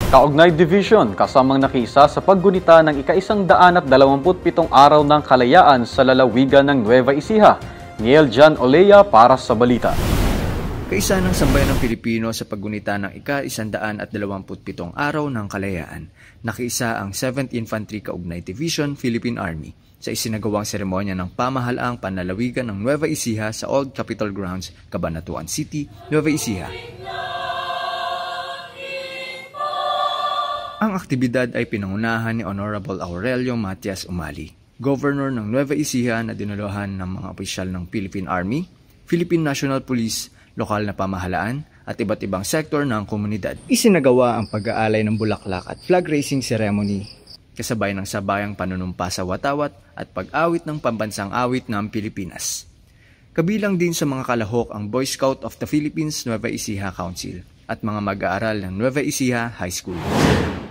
Kaugnay Division kasamang nakiisa sa paggunita ng ika-127 araw ng kalayaan sa lalawigan ng Nueva Ecija. Niel Jan Olea para sa balita. Kaisa ng sambayan ng Pilipino sa paggunita ng ika-127 araw ng kalayaan, nakiisa ang 7th Infantry Kaugnay Division, Philippine Army sa isinagawang seremonya ng pamahalaang panlalawigan ng Nueva Ecija sa Old Capitol Grounds, Cabanatuan City, Nueva Ecija. Ang aktibidad ay pinangunahan ni Honorable Aurelio Matias Umali, Governor ng Nueva Ecija na dinalohan ng mga opisyal ng Philippine Army, Philippine National Police, lokal na pamahalaan at iba't ibang sektor ng komunidad. Isinagawa ang pag-aalay ng bulaklak at flag raising ceremony, kasabay ng sabayang panunumpa sa watawat at pag-awit ng pambansang awit ng Pilipinas. Kabilang din sa mga kalahok ang Boy Scout of the Philippines Nueva Ecija Council at mga mag-aaral ng Nueva Ecija High School.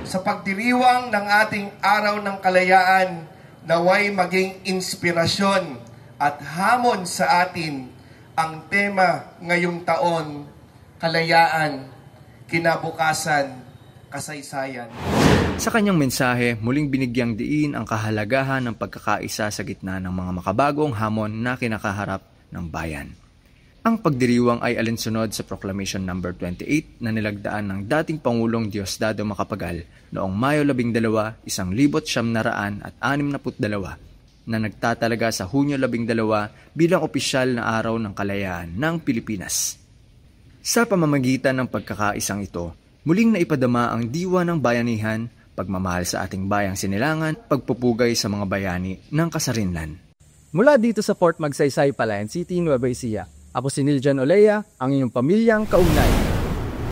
Sa pagdiriwang ng ating Araw ng Kalayaan, naway maging inspirasyon at hamon sa atin ang tema ngayong taon, kalayaan, kinabukasan, kasaysayan. Sa kanyang mensahe, muling binigyang diin ang kahalagahan ng pagkakaisa sa gitna ng mga makabagong hamon na kinakaharap ng bayan. Ang pagdiriwang ay alinsunod sa Proclamation No. 28 na nilagdaan ng dating Pangulong Diosdado Macapagal noong Mayo 12, 1962 na nagtatalaga sa Hunyo 12 bilang opisyal na araw ng kalayaan ng Pilipinas. Sa pamamagitan ng pagkakaisang ito, muling naipadama ang diwa ng bayanihan, pagmamahal sa ating bayang sinilangan, pagpupugay sa mga bayani ng kasarinlan. Mula dito sa Fort Magsaysay, Palayan City, Nueva Ecija, ako si Niel Jan Olea, ang inyong pamilyang kaugnay.